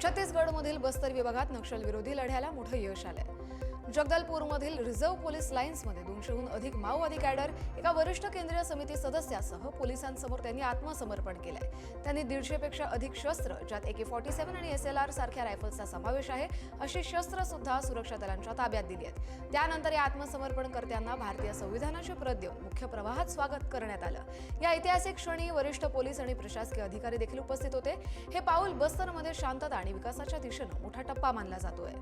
छत्तीसगडमधील बस्तर विभागात नक्षलविरोधी लढ्याला मोठं यश आलंय। जगदलपूरमधील रिझर्व्ह पोलीस लाईन्समध्ये 200हून अधिक माओवादी कॅडर एका वरिष्ठ केंद्रीय समिती सदस्यासह पोलिसांसमोर त्यांनी आत्मसमर्पण केलंय। त्यांनी 150 पेक्षा अधिक शस्त्र, ज्यात AK-47 आणि SLR सारख्या रायफल्सचा समावेश आहे, अशी शस्त्र सुद्धा सुरक्षा दलांच्या ताब्यात दिली आहेत। त्यानंतर या आत्मसमर्पणकर्त्यांना भारतीय संविधानाची प्रत देऊन मुख्य प्रवाहात स्वागत करण्यात आलं। या ऐतिहासिक क्षणी वरिष्ठ पोलीस आणि प्रशासकीय अधिकारी देखील उपस्थित होते। हे पाऊल बस्तरमध्ये शांतता आणि विकासाच्या दिशेने मोठा टप्पा मानला जातोय।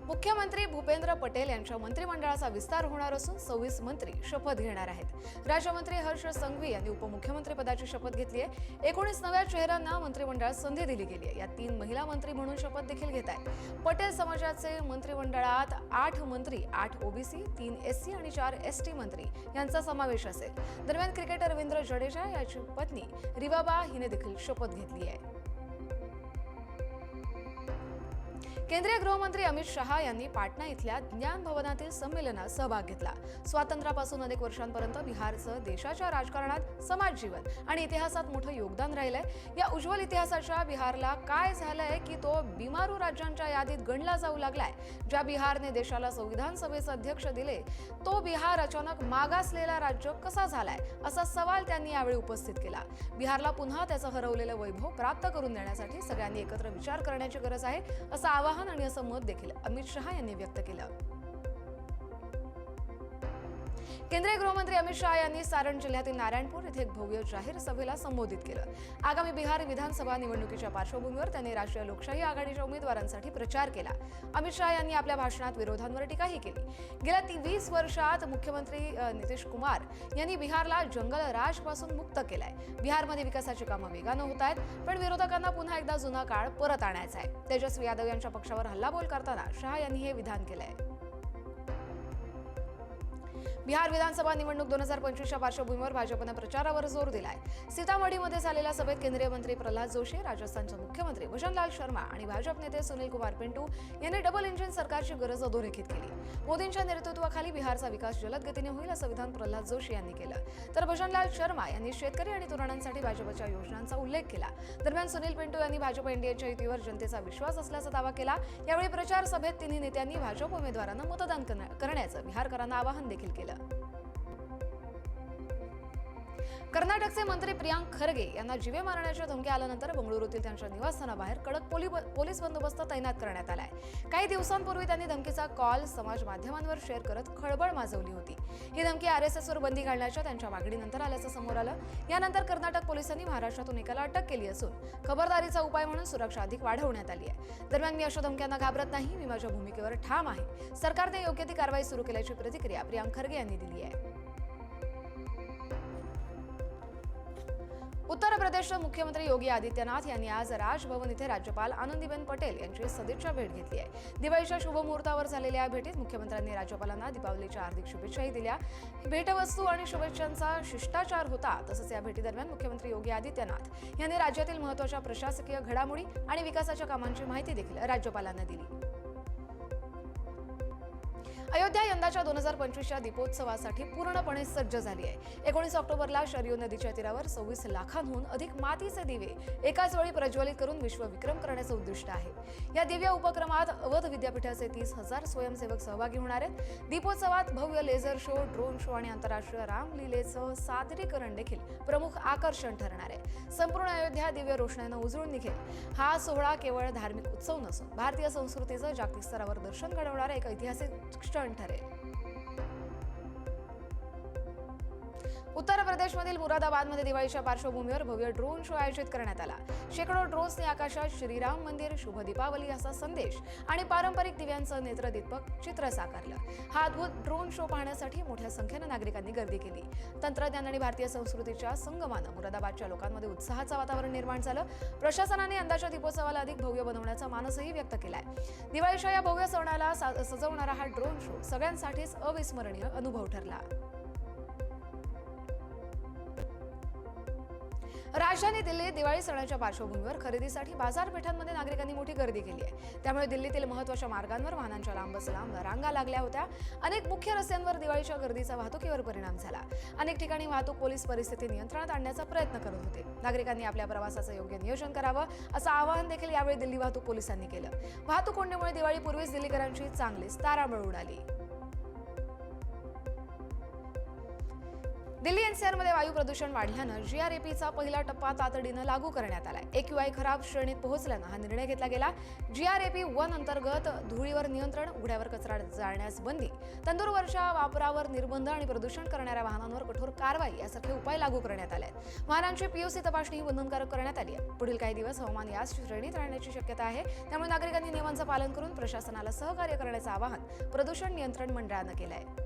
मुख्यमंत्री भूपेंद्र पटेल यांच्या मंत्रिमंडळाचा विस्तार होणार असून 26 मंत्री शपथ घेणार आहेत। राज्यमंत्री हर्ष संघवी यांनी उपमुख्यमंत्री पदाची शपथ घेतली आहे। 19 नव्या चेहऱ्यांना मंत्रिमंडळात संधी दिली गेली आहे। या 3 महिला मंत्री म्हणून शपथ देखील घेत आहेत। पटेल समाजाचे मंत्रिमंडळात 8 मंत्री, 8 OBC, 3 SC आणि 4 ST मंत्री यांचा समावेश असेल। दरम्यान क्रिकेटर रवींद्र जडेजा याची पत्नी रिवाबा हिने देखील शपथ घेतली आहे। केंद्रीय गृहमंत्री अमित शहा यांनी पाटणा इथल्या ज्ञान भवनातील संमेलनात सहभाग घेतला। स्वातंत्र्यापासून अनेक वर्षांपर्यंत बिहारचं देशाच्या राजकारणात, समाज जीवन आणि इतिहासात मोठं योगदान राहिलंय। या उज्ज्वल इतिहासाच्या बिहारला काय झालंय की तो बिमारू राज्यांच्या यादीत गणला जाऊ लागलाय। ज्या बिहारने देशाला संविधान सभेचे अध्यक्ष दिले, तो बिहार अचानक मागासलेला राज्य कसा झालाय, असा सवाल त्यांनी यावेळी उपस्थित केला। बिहारला पुन्हा त्याचं हरवलेलं वैभव प्राप्त करून देण्यासाठी सगळ्यांनी एकत्र विचार करण्याची गरज आहे, असं आवाहन आणि असं मत देखील अमित शहा यांनी व्यक्त केलं। केंद्रीय गृहमंत्री अमित शहा यांनी सारण जिल्ह्यातील नारायणपूर इथे एक भव्य जाहीर सभेला संबोधित केलं। आगामी बिहार विधानसभा निवडणुकीच्या पार्श्वभूमीवर त्यांनी राष्ट्रीय लोकशाही आघाडीच्या उमेदवारांसाठी प्रचार केला। अमित शहा यांनी आपल्या भाषणात विरोधांवर टीकाही केली। गेल्या 20 वर्षात मुख्यमंत्री नितीश कुमार यांनी बिहारला जंगल राजपासून मुक्त केलाय। बिहारमध्ये विकासाची कामं वेगानं होत आहेत, पण विरोधकांना पुन्हा एकदा जुना काळ परत आणायचा आहे। तेजस्वी यादव यांच्या पक्षावर हल्लाबोल करताना शहा यांनी हे विधान केलंय। बिहार विधानसभा निवडणूक 2025च्या पार्श्वभूमीवर भाजपने प्रचारावर जोर दिलाय। सीतामढीमध्ये झालेल्या सभेत केंद्रीय मंत्री प्रल्हाद जोशी, राजस्थानचे मुख्यमंत्री भजनलाल शर्मा आणि भाजप नेते सुनील कुमार पिंटू यांनी डबल इंजिन सरकारची गरज अधोरेखित केली। मोदींच्या नेतृत्वाखाली बिहारचा विकास जलद गतीने होईल, असं विधान प्रल्हाद जोशी यांनी केलं। तर भजनलाल शर्मा यांनी शेतकरी आणि तरुणांसाठी भाजपच्या योजनांचा उल्लेख केला। दरम्यान सुनील पिंटू यांनी भाजप NDAच्या युतीवर जनतेचा विश्वास असल्याचा दावा केला। यावेळी प्रचार सभेत तिन्ही नेत्यांनी भाजप उमेदवारांना मतदान करण्याचं बिहारकरांना आवाहन देखील केलं। कर्नाटकचे मंत्री प्रियांक खरगे यांना जीवे मारण्याच्या धमकी आल्यानंतर बंगळुरूतील त्यांच्या निवासस्थानाबाहेर कडक पोलीस बंदोबस्त तैनात करण्यात आलाय। काही दिवसांपूर्वी त्यांनी धमकीचा कॉल समाज माध्यमांवर शेअर करत खळबळ माजवली होती। ही धमकी RSSवर बंदी घालण्याच्या त्यांच्या मागणीनंतर आल्याचं समोर आलं। यानंतर कर्नाटक पोलिसांनी महाराष्ट्रातून एकाला अटक केली असून खबरदारीचा उपाय म्हणून सुरक्षा अधिक वाढवण्यात आली आहे। दरम्यान मी अशा धमक्यांना घाबरत नाही, मी माझ्या भूमिकेवर ठाम आहे। सरकारने योग्य ती कारवाई सुरू केल्याची प्रतिक्रिया प्रियांक खरगे यांनी दिली आहे। उत्तर प्रदेशचे मुख्यमंत्री योगी आदित्यनाथ यांनी आज राजभवन इथे राज्यपाल आनंदीबेन पटेल यांची सदिच्छा भेट घेतली आहे। दिवाळीच्या शुभमुहूर्तावर झालेल्या या भेटीत मुख्यमंत्र्यांनी राज्यपालांना दीपावलीच्या हार्दिक शुभेच्छाही दिल्या। भेटवस्तू आणि शुभेच्छांचा शिष्टाचार होता। तसंच या भेटीदरम्यान मुख्यमंत्री योगी आदित्यनाथ यांनी राज्यातील महत्त्वाच्या प्रशासकीय घडामोडी आणि विकासाच्या कामांची माहिती देखील राज्यपालांना दिली। अयोध्या यंदाच्या 2025च्या दीपोत्सवासाठी पूर्णपणे सज्ज झाली आहे। 19 ऑक्टोबरला शरयू नदीच्या तीरावर 26 लाखांहून अधिक मातीचे दिवे एकाच वेळी प्रज्वलित करून विश्वविक्रम करण्याचं उद्दिष्ट आहे। या दिव्य उपक्रमात अवध विद्यापीठाचे 30,000 स्वयंसेवक सहभागी होणार आहेत। दीपोत्सवात भव्य लेझर शो, ड्रोन शो आणि आंतरराष्ट्रीय रामलीलेचं सादरीकरण देखील प्रमुख आकर्षण ठरणार आहे। संपूर्ण अयोध्या दिव्य रोषणाईनं उजळून निघेल। हा सोहळा केवळ धार्मिक उत्सव नसून भारतीय संस्कृतीचं जागतिक स्तरावर दर्शन घडवणारा एक ऐतिहासिक क्षण ठरेल। उत्तर प्रदेशमधील मुरादाबादमध्ये दिवाळीच्या पार्श्वभूमीवर भव्य ड्रोन शो आयोजित करण्यात आला। शेकडो ड्रोन्सने आकाशात श्रीराम मंदिर, शुभ दीपावली असा संदेश आणि पारंपरिक दिव्यांचं नेत्रदीपक चित्र साकारलं। हा अद्भुत ड्रोन शो पाहण्यासाठी मोठ्या संख्येने नागरिकांनी गर्दी केली। तंत्रज्ञान आणि भारतीय संस्कृतीच्या संगमानं मुरादाबादच्या लोकांमध्ये उत्साहाचं वातावरण निर्माण झालं। प्रशासनाने यंदाच्या दीपोत्सवाला अधिक भव्य बनवण्याचा मानसही व्यक्त केलाय। दिवाळीच्या या भव्य सणाला सजवणारा हा ड्रोन शो सगळ्यांसाठीच अविस्मरणीय अनुभव ठरला। राजधानी दिल्लीत दिवाळी सणाच्या पार्श्वभूमीवर खरेदीसाठी बाजारपेठांमध्ये नागरिकांनी मोठी गर्दी केली आहे। त्यामुळे दिल्लीतील महत्त्वाच्या मार्गांवर वाहनांच्या लांबच लांब रांगा लागल्या होत्या। अनेक मुख्य रस्त्यांवर दिवाळीच्या गर्दीचा वाहतुकीवर परिणाम झाला। अनेक ठिकाणी वाहतूक पोलीस परिस्थिती नियंत्रणात आणण्याचा प्रयत्न करत होते। नागरिकांनी आपल्या प्रवासाचं योग्य नियोजन करावं असं आवाहन देखील यावेळी दिल्ली वाहतूक पोलिसांनी केलं। वाहतूक कोंडीमुळे दिवाळीपूर्वीच दिल्लीकरांची चांगलीच तारांबळ उडाली। दिल्ली एनसीआरमध्ये वायू प्रदूषण वाढल्यानं जीआरएपीचा पहिला टप्पा तातडीनं लागू करण्यात आलाय। एक्यूआय खराब श्रेणीत पोहोचल्यानं हा निर्णय घेतला गेला। जीआरएपी 1 अंतर्गत धुळीवर नियंत्रण, उघड्यावर कचरा जाळण्यास बंदी, तंदूरवरच्या वापरावर निर्बंध आणि प्रदूषण करणाऱ्या वाहनांवर कठोर कारवाई यासारखे उपाय लागू करण्यात आले आहेत। वाहनांची पीयूसी तपासणी बंधनकारक करण्यात आली आहे। पुढील काही दिवस हवामान याच श्रेणीत राहण्याची शक्यता आहे। त्यामुळे नागरिकांनी नियमांचं पालन करून प्रशासनाला सहकार्य करण्याचं आवाहन प्रदूषण नियंत्रण मंडळानं केलं आहे।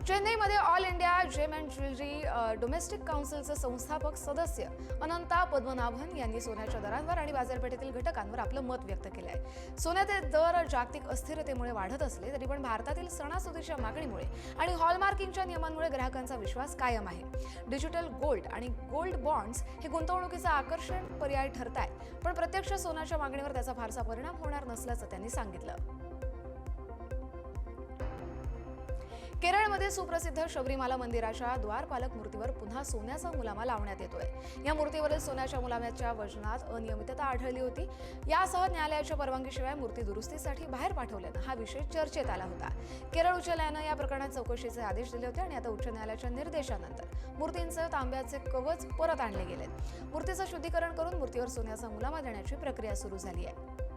चेन्नईमध्ये All India Gem and Jewellery Domestic काउन्सिलचे संस्थापक सदस्य अनंता पद्मनाभन यांनी सोन्याच्या दरांवर आणि बाजारपेठेतील घटकांवर आपलं मत व्यक्त केलं आहे। सोन्याचे दर जागतिक अस्थिरतेमुळे वाढत असले तरी पण भारतातील सणासुदीच्या मागणीमुळे आणि हॉलमार्किंगच्या नियमांमुळे ग्राहकांचा विश्वास कायम आहे। डिजिटल गोल्ड आणि गोल्ड बॉन्ड्स हे गुंतवणुकीचा आकर्षण पर्याय ठरत आहेत, पण प्रत्यक्ष सोन्याच्या मागणीवर त्याचा फारसा परिणाम होणार नसल्याचं त्यांनी सांगितलं। केरळमध्ये सुप्रसिद्ध शबरीमाला मंदिराच्या द्वारपालक मूर्तीवर पुन्हा सोन्याचा मुलामा लावण्यात येतोय। या मूर्तीवरील सोन्याच्या मुलाम्याच्या वजनात अनियमितता आढळली होती। यासह न्यायालयाच्या परवानगीशिवाय मूर्ती दुरुस्तीसाठी बाहेर पाठवल्यानं हा विषय चर्चेत आला होता। केरळ उच्च न्यायालयानं या प्रकरणात चौकशीचे आदेश दिले होते आणि आता उच्च न्यायालयाच्या निर्देशानंतर मूर्तींचे तांब्याचे कवच परत आणले गेलेत। मूर्तीचं शुद्धीकरण करून मूर्तीवर सोन्याचा मुलामा देण्याची प्रक्रिया सुरू झाली आहे।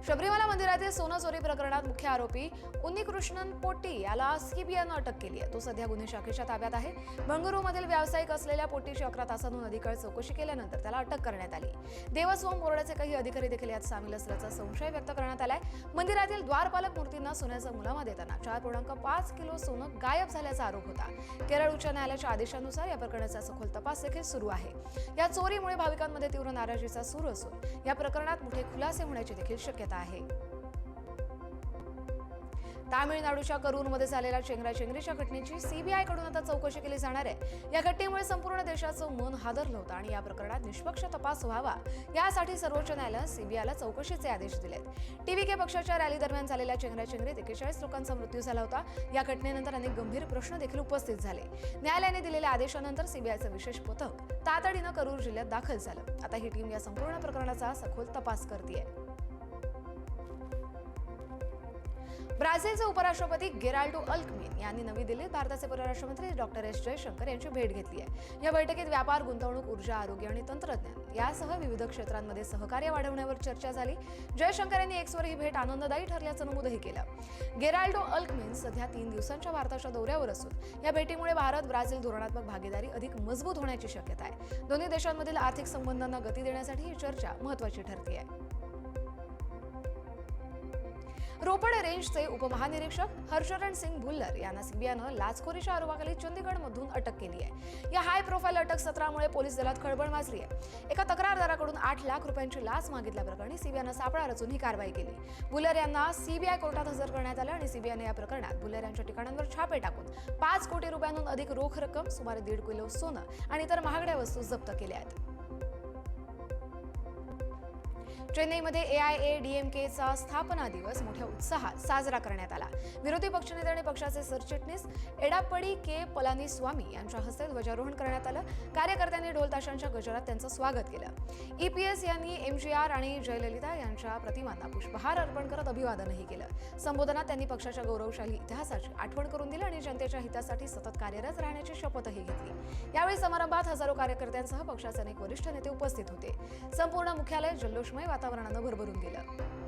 शबरीमाला मंदिरातील सोनं चोरी प्रकरणात मुख्य आरोपी उन्नीकृष्णन पोट्टी याला सीबीआयनं अटक केली आहे। तो सध्या गुन्हे शाखेच्या ताब्यात आहे। बंगळुरूमधील व्यावसायिक असलेल्या पोट्टीची 11 तासांहून अधिक काळ चौकशी केल्यानंतर त्याला अटक करण्यात आली। देवस्थान बोर्डाचे काही अधिकारी देखील यात सामील असल्याचा संशय व्यक्त करण्यात आलाय। मंदिरातील द्वारपालक मूर्तींना सोन्याचा मुलामा देताना 4.5 किलो सोनं गायब झाल्याचा आरोप होता। केरळ उच्च न्यायालयाच्या आदेशानुसार या प्रकरणाचा सखोल तपास देखील सुरू आहे। या चोरीमुळे भाविकांमध्ये तीव्र नाराजीचा सूर असून या प्रकरणात मोठे खुलासे होण्याची देखील शक्यता आहे। तामिळनाडूच्या करूरमध्ये झालेल्या चेंगराचेंगरीच्या घटनेची सीबीआयकडून आता चौकशी केली जाणार आहे। या घटनेमुळे संपूर्ण देशाचं मन हादरलं होतं आणि या प्रकरणात निष्पक्ष तपास व्हावा यासाठी सर्वोच्च न्यायालयानं सीबीआयला चौकशीचे आदेश दिलेत। टीव्हीके पक्षाच्या रॅली दरम्यान झालेल्या चेंगराचेंगरीत 41 लोकांचा मृत्यू झाला होता। या घटनेनंतर अनेक गंभीर प्रश्न देखील उपस्थित झाले। न्यायालयाने दिलेल्या आदेशानंतर सीबीआयचं विशेष पथक तातडीनं करूर जिल्ह्यात दाखल झालं। आता ही टीम या संपूर्ण प्रकरणाचा सखोल तपास करतेय। ब्राझीलचे उपराष्ट्रपती गेराल्डो अल्कमिन यांनी नवी दिल्लीत भारताचे परराष्ट्र मंत्री डॉक्टर एस जयशंकर यांची भेट घेतली आहे। या बैठकीत व्यापार, गुंतवणूक, ऊर्जा, आरोग्य आणि तंत्रज्ञान यासह विविध क्षेत्रांमध्ये सहकार्य वाढवण्यावर चर्चा झाली। जयशंकर यांनी एक्सवर ही भेट आनंददायी ठरल्याचं नमूदही केलं। गेराल्डो अल्कमिन सध्या 3 दिवसांच्या भारताच्या दौऱ्यावर असून या भेटीमुळे भारत ब्राझील धोरणात्मक भागीदारी अधिक मजबूत होण्याची शक्यता आहे। दोन्ही देशांमधील आर्थिक संबंधांना गती देण्यासाठी ही चर्चा महत्त्वाची ठरते आहे। रोपड रेंजचे उपमहानिरीक्षक हर्षरण सिंग भुल्लर यांना सीबीआयनं लाचखोरीच्या आरोपाखाली चंदीगडमधून अटक केली आहे। या हाय प्रोफाईल अटक सत्रामुळे पोलीस दलात खळबळ माजली आहे। एका तक्रारदाराकडून 8 लाख रुपयांची लाच मागितल्याप्रकरणी सीबीआयनं सापळा रचून ही कारवाई केली। भुल्लर यांना सीबीआय कोर्टात हजर करण्यात आलं आणि सीबीआयने या प्रकरणात भुल्लर यांच्या ठिकाणांवर छापे टाकून 5 कोटी रुपयांहून अधिक रोख रक्कम, सुमारे 1.5 किलो सोनं आणि इतर महागड्या वस्तू जप्त केल्या आहेत। चेन्नईमध्ये एआयएडीएमकेचा स्थापना दिवस मोठ्या उत्साहात साजरा करण्यात आला। विरोधी पक्षनेते आणि पक्षाचे सरचिटणीस एडाप्पडी के पलानीस्वामी यांच्या हस्ते ध्वजारोहण करण्यात आलं। कार्यकर्त्यांनी ढोल ताशांच्या गजरात त्यांचं स्वागत केलं। ईपीएस यांनी एमजीआर आणि जयललिता यांच्या प्रतिमांना पुष्पहार अर्पण करत अभिवादनही केलं। संबोधनात त्यांनी पक्षाच्या गौरवशाली इतिहासाची आठवण करून दिली आणि जनतेच्या हितासाठी सतत कार्यरत राहण्याची शपथही घेतली। यावेळी समारंभात हजारो कार्यकर्त्यांसह पक्षाचे अनेक वरिष्ठ नेते उपस्थित होते। संपूर्ण मुख्यालय जल्लोषमय वातावरणानं भरभरून गेलं।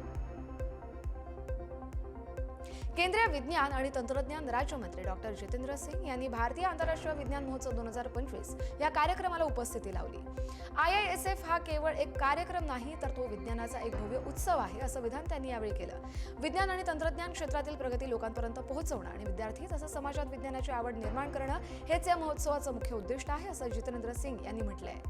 केंद्रीय विज्ञान आणि तंत्रज्ञान राज्यमंत्री डॉक्टर जितेंद्र सिंग यांनी भारतीय आंतरराष्ट्रीय विज्ञान महोत्सव 2025 या कार्यक्रमाला उपस्थिती लावली। IISF हा केवळ एक कार्यक्रम नाही तर तो विज्ञानाचा एक भव्य उत्सव आहे असं विधान त्यांनी यावेळी केलं। विज्ञान आणि तंत्रज्ञान क्षेत्रातील प्रगती लोकांपर्यंत पोहोचवणं आणि विद्यार्थी तसंच समाजात विज्ञानाची आवड निर्माण करणं हेच या महोत्सवाचं मुख्य उद्दिष्ट आहे असं जितेंद्र सिंग यांनी म्हटलंय।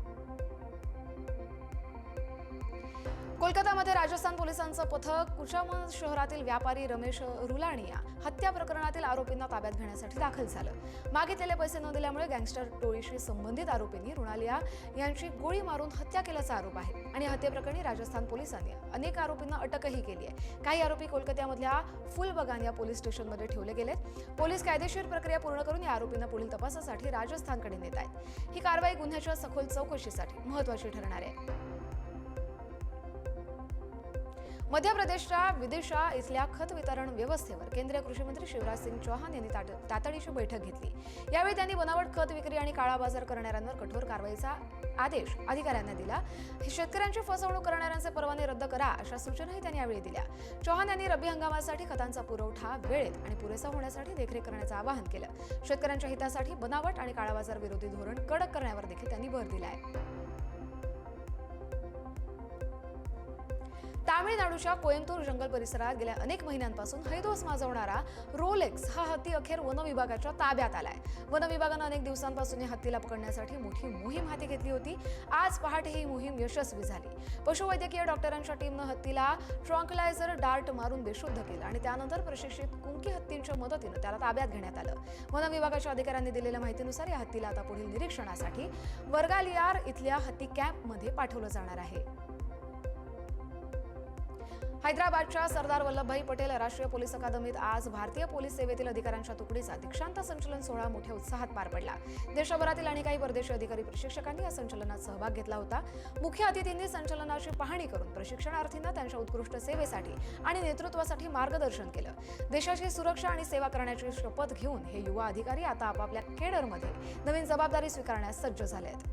कोलकातामध्ये राजस्थान पोलिसांचं पथक कुचामन शहरातील व्यापारी रमेश रुलाणिया हत्या प्रकरणातील आरोपींना ताब्यात घेण्यासाठी दाखल झालं. मागितलेले पैसे न दिल्यामुळे गँगस्टर टोळीशी संबंधित आरोपींनी रुलाणिया यांची गोळी मारून हत्या केल्याचा आरोप आहे आणि हत्येप्रकरणी राजस्थान पोलिसांनी अनेक आरोपींना अटकही केली आहे. काही आरोपी कोलकात्यामधल्या फुलबगान या पोलीस स्टेशनमध्ये ठेवले गेलेत. पोलीस कायदेशीर प्रक्रिया पूर्ण करून या आरोपींना पुढील तपासासाठी राजस्थानकडे नेत आहेत. ही कारवाई गुन्ह्याच्या सखोल चौकशीसाठी महत्त्वाची ठरणार आहे. मध्य प्रदेशच्या विदिशा इथल्या खत वितरण व्यवस्थेवर केंद्रीय कृषी मंत्री शिवराज सिंग चौहान यांनी तातडीची बैठक घेतली. यावेळी त्यांनी बनावट खत विक्री आणि काळा बाजार करणाऱ्यांवर कठोर कारवाईचा आदेश अधिकाऱ्यांना दिला. शेतकऱ्यांची फसवणूक करणाऱ्यांचे परवाने रद्द करा अशा सूचनाही त्यांनी यावेळी दिल्या. चौहान यांनी रब्बी हंगामासाठी खतांचा पुरवठा वेळेत आणि पुरेसा होण्यासाठी देखरेख करण्याचं आवाहन केलं. शेतकऱ्यांच्या हितासाठी बनावट आणि काळा बाजार विरोधी धोरण कडक करण्यावर देखील त्यांनी भर दिला आहे. तामिळनाडूच्या कोयंबतूर जंगल परिसरात गेल्या अनेक महिन्यांपासून हैदोस माजवणारा रोलेक्स हा हत्ती अखेर वन विभागाच्या ताब्यात आलाय. वन विभागानं अनेक दिवसांपासून या हत्तीला पकडण्यासाठी मोठी मोहीम हाती घेतली होती. आज पहाटे ही मोहीम यशस्वी झाली. पशुवैद्यकीय डॉक्टरांच्या टीमनं हत्तीला ट्रँक्युलायझर डार्ट मारून बेशुद्ध केलं आणि त्यानंतर प्रशिक्षित कुंकी हत्तींच्या मदतीनं त्याला ताब्यात घेण्यात आलं. वन विभागाच्या अधिकाऱ्यांनी दिलेल्या माहितीनुसार या हत्तीला आता पुढील निरीक्षणासाठी वर्गालियार इथल्या हत्ती कॅम्पमध्ये पाठवलं जाणार आहे. हैदराबादच्या सरदार वल्लभभाई पटेल राष्ट्रीय पोलीस अकादमीत आज भारतीय पोलीस सेवेतील अधिकाऱ्यांच्या तुकडीचा दीक्षांत संचलन सोहळा मोठ्या उत्साहात पार पडला. देशभरातील आणि काही परदेशी अधिकारी प्रशिक्षकांनी या संचलनात सहभाग घेतला होता. मुख्य अतिथींनी संचलनाची पाहणी करून प्रशिक्षणार्थींना त्यांच्या उत्कृष्ट सेवेसाठी आणि नेतृत्वासाठी मार्गदर्शन केलं. देशाची सुरक्षा आणि सेवा करण्याची शपथ घेऊन हे युवा अधिकारी आता आपापल्या केडरमध्ये नवीन जबाबदारी स्वीकारण्यास सज्ज झाले आहेत.